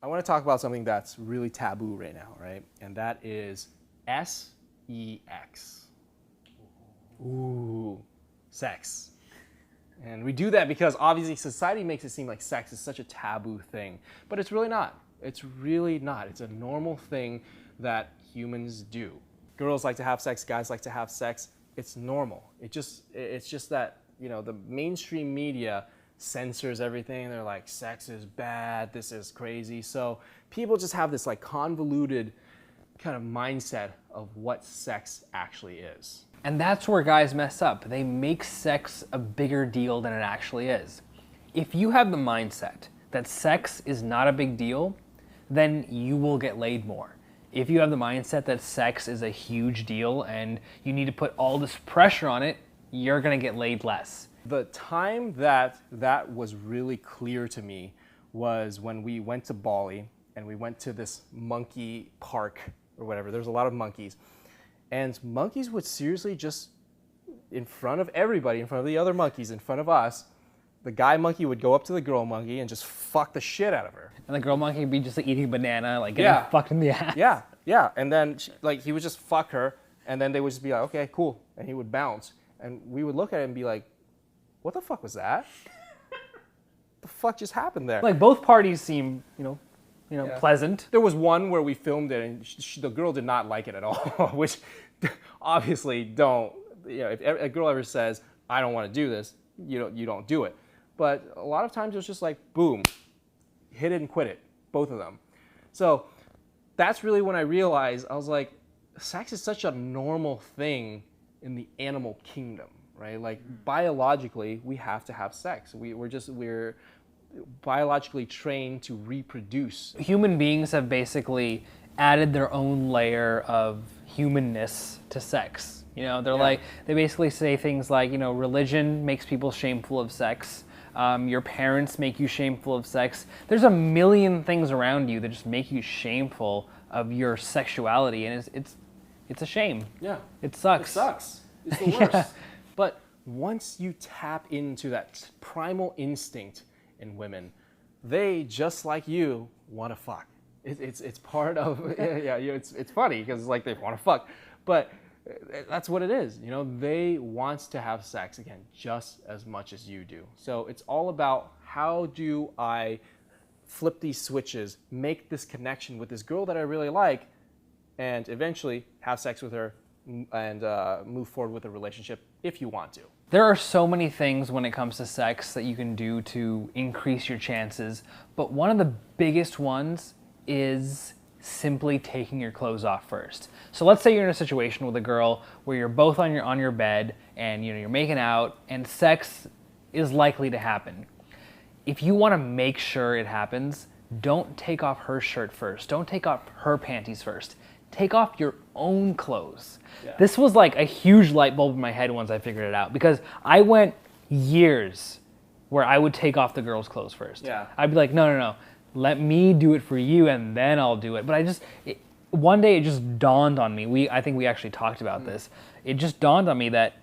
I want to talk about something that's really taboo right now, right? And that is sex. Ooh, sex. And we do that because obviously society makes it seem like sex is such a taboo thing, but it's really not. It's really not. It's a normal thing that humans do. Girls like to have sex, guys like to have sex. It's normal. It's just that, you know, the mainstream media censors everything. They're like, sex is bad, this is crazy. So people just have this like convoluted kind of mindset of what sex actually is. And that's where guys mess up. They make sex a bigger deal than it actually is. If you have the mindset that sex is not a big deal, then you will get laid more. If you have the mindset that sex is a huge deal and you need to put all this pressure on it, you're gonna get laid less. The time that was really clear to me was when we went to Bali and we went to this monkey park or whatever. There's a lot of monkeys. And monkeys would seriously just, in front of everybody, in front of the other monkeys, in front of us, the guy monkey would go up to the girl monkey and just fuck the shit out of her. And the girl monkey would be just like eating a banana, like getting fucked in the ass. Yeah. And then like he would just fuck her, and then they would just be like, okay, cool. And he would bounce. And we would look at it and be like, what the fuck was that? The fuck just happened there? Like both parties seem, pleasant. There was one where we filmed it and the girl did not like it at all, which obviously don't, if a girl ever says, I don't want to do this, you don't do it. But a lot of times it's just like, boom, hit it and quit it, both of them. So that's really when I realized, I was like, sex is such a normal thing in the animal kingdom, right? Like biologically, we have to have sex. We're biologically trained to reproduce. Human beings have basically added their own layer of humanness to sex. They basically say things like, religion makes people shameful of sex. Your parents make you shameful of sex. There's a million things around you that just make you shameful of your sexuality, and it's a shame. Yeah. It sucks. It sucks. It's the worst. Yeah. But once you tap into that primal instinct in women, they, just like you, want to fuck. It's part of, it's funny because it's like they want to fuck, but that's what it is. They want to have sex, again, just as much as you do. So it's all about, how do I flip these switches, make this connection with this girl that I really like, and eventually have sex with her and move forward with a relationship if you want to. There are so many things when it comes to sex that you can do to increase your chances, but one of the biggest ones is simply taking your clothes off first. So let's say you're in a situation with a girl where you're both on your bed and you're making out and sex is likely to happen. If you want to make sure it happens, don't take off her shirt first. Don't take off her panties first. Take off your own clothes. Yeah. This was like a huge light bulb in my head once I figured it out, because I went years where I would take off the girl's clothes first. Yeah. I'd be like, no. Let me do it for you and then I'll do it. But one day it just dawned on me. I think we actually talked about this. It just dawned on me that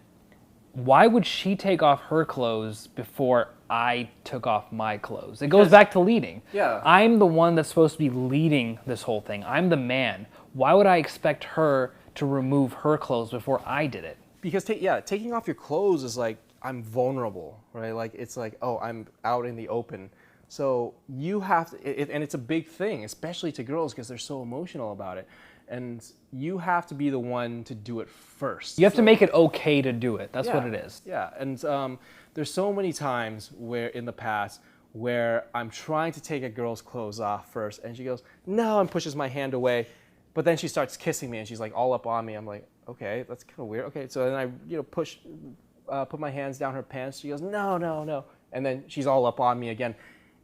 why would she take off her clothes before I took off my clothes? It goes back to leading. Yeah. I'm the one that's supposed to be leading this whole thing. I'm the man. Why would I expect her to remove her clothes before I did it? Because taking off your clothes is like, I'm vulnerable, right? Like, it's like, oh, I'm out in the open. So you have to, and it's a big thing, especially to girls because they're so emotional about it. And you have to be the one to do it first. You have to make it okay to do it. That's what it is. Yeah, and there's so many times where in the past where I'm trying to take a girl's clothes off first, and she goes, no, and pushes my hand away. But then she starts kissing me, and she's like all up on me. I'm like, okay, that's kind of weird. Okay, so then I put my hands down her pants. She goes, no. And then she's all up on me again.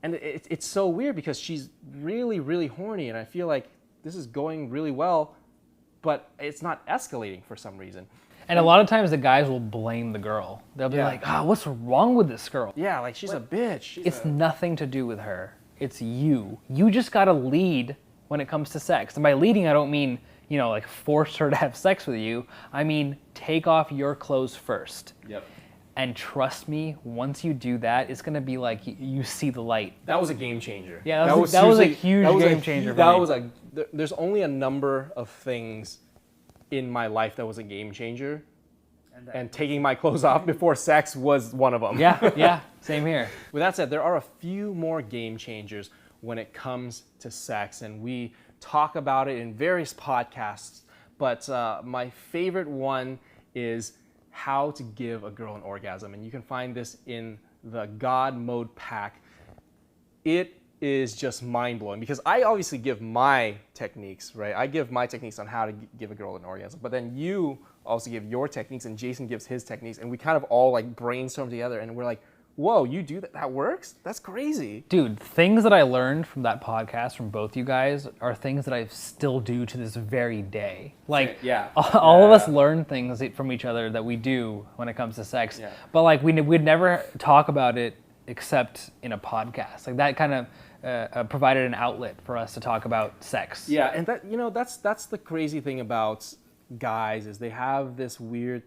And it's so weird because she's really, really horny, and I feel like this is going really well, but it's not escalating for some reason. And a lot of times the guys will blame the girl. They'll be like, what's wrong with this girl? Yeah, like she's a bitch. It's nothing to do with her. It's you. You just gotta lead when it comes to sex. And by leading, I don't mean, force her to have sex with you. I mean, take off your clothes first. Yep. And trust me, once you do that, it's gonna be like you see the light. That was a game changer. Yeah, that was a huge game changer for That me. was there's only a number of things in my life that was a game changer. And taking my clothes off before sex was one of them. Yeah, same here. With that said, there are a few more game changers when it comes to sex, and we talk about it in various podcasts. But my favorite one is how to give a girl an orgasm, and you can find this in the God Mode pack. It is just mind-blowing because I obviously give my techniques, right? I give my techniques on how to give a girl an orgasm, but then you also give your techniques and Jason gives his techniques, and we kind of all like brainstorm together, and we're like, whoa, you do that? That works? That's crazy. Dude, things that I learned from that podcast from both you guys are things that I still do to this very day. Like, Yeah. all of us learn things from each other that we do when it comes to sex. Yeah. But like, we'd never talk about it except in a podcast. Like that kind of provided an outlet for us to talk about sex. Yeah, and that, you know, that's the crazy thing about guys is they have this weird,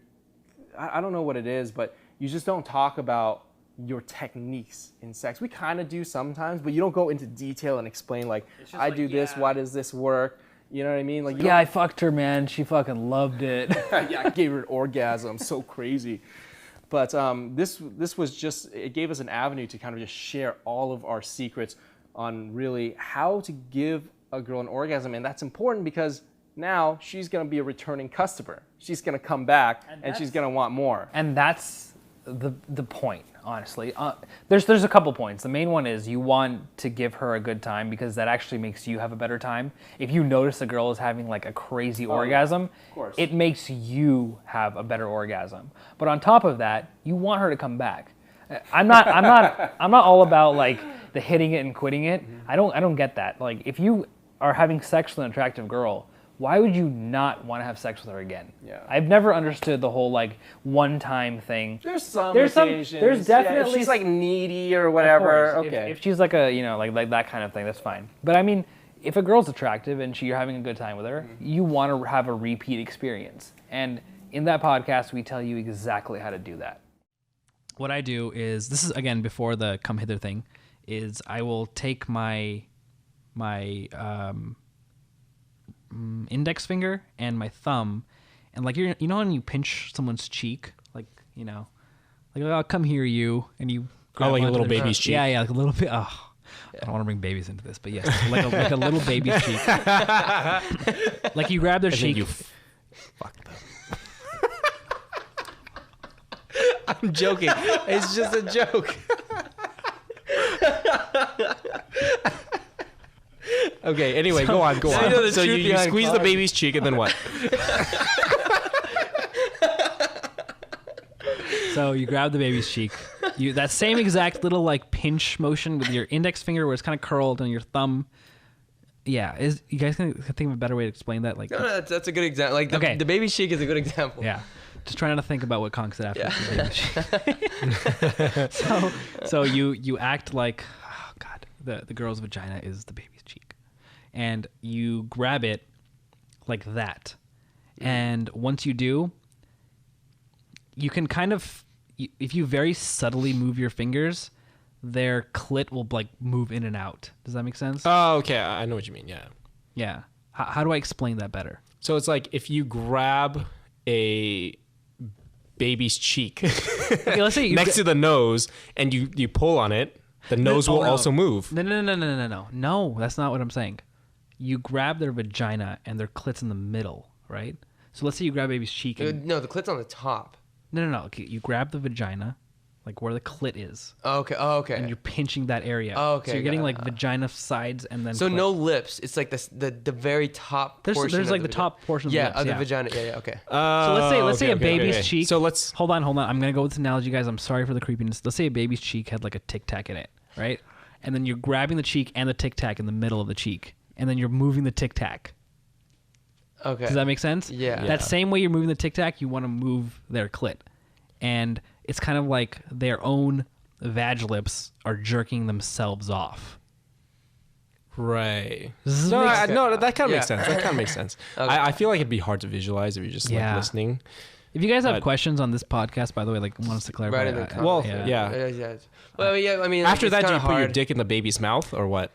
I don't know what it is, but you just don't talk about your techniques in sex. We kind of do sometimes, but you don't go into detail and explain like, I do this, why does this work? You know what I mean? Like, Yeah, I fucked her, man. She fucking loved it. yeah, I gave her an orgasm. So crazy. But this was just, it gave us an avenue to kind of just share all of our secrets on really how to give a girl an orgasm. And that's important because now she's going to be a returning customer. She's going to come back and she's going to want more. And that's the point, honestly. There's a couple points. The main one is you want to give her a good time because that actually makes you have a better time. If you notice a girl is having like a crazy orgasm, of course. it makes you have a better orgasm. But on top of that, you want her to come back. I'm not all about like the hitting it and quitting it. I don't get that. Like if you are having sex with an attractive girl, why would you not want to have sex with her again? Yeah. I've never understood the whole like one-time thing. There's There's definitely Yeah, if she's like needy or whatever. Of course. Okay. If she's like a, you know, like that kind of thing, that's fine. But I mean, if a girl's attractive and you're having a good time with her, you want to have a repeat experience. And in that podcast, we tell you exactly how to do that. What I do is, this is again before the come hither thing, is I will take my index finger and my thumb, and like you know when you pinch someone's cheek, like you know, like I'll come here you, and you grab like a onto little the- baby's cheek. Yeah, like a little bit. Oh, I don't want to bring babies into this, but yes, like a little baby's cheek. Like you grab their And then cheek. you fuck them. I'm joking. It's just a joke. Okay, anyway, go on. Now you know the So truth you behind squeeze the Clark. baby's cheek and then what? So you grab the baby's cheek. You that same exact little like pinch motion with your index finger where it's kind of curled and your thumb. Yeah, is you guys can think of a better way to explain that? Like, No, that's a good example. Like Okay. the baby cheek is a good example. yeah, just trying to think about what Conk said after the baby's cheek. so you act like, oh god, the girl's vagina is the baby's cheek, and you grab it like that, and once you do, you can kind of, if you very subtly move your fingers, their clit will like move in and out. Does that make sense? Oh, okay. I know what you mean. Yeah. Yeah. How do I explain that better? So it's like if you grab a baby's cheek Okay, let's say you next to the nose and you pull on it, the nose will no. also move. No, that's not what I'm saying. You grab their vagina and their clit's in the middle, right? So let's say you grab baby's cheek. And, No, the clit's on the top. no. Okay, you grab the vagina, like where the clit is, Oh, okay. Oh, okay. and you're pinching that area. Oh, okay, So you're getting got like it. vagina sides and then. So clit. no lips. It's like the very top portion. There's of like the vagina. top portion of Yeah, the lips, of the yeah. vagina. Yeah. Okay. So let's say a baby's cheek. So let's. Hold on. I'm gonna go with this analogy, guys. I'm sorry for the creepiness. Let's say a baby's cheek had like a tic tac in it, right? And then you're grabbing the cheek and the tic tac in the middle of the cheek, and then you're moving the tic tac. Okay. Does that make sense? Yeah. That same way you're moving the tic tac, you want to move their clit, and it's kind of like their own vag lips are jerking themselves off. Right. Does this No, make no, that kind of makes Yeah. sense. That kind of makes sense. Okay. I feel like it'd be hard to visualize if you're just Yeah. like listening. If you guys have But- questions on this podcast, by the way, like want us to clarify. Right in the I- comments. Well, yeah. yeah. Well, yeah. I mean, After it's that, do kinda you put your hard. dick in the baby's mouth or what?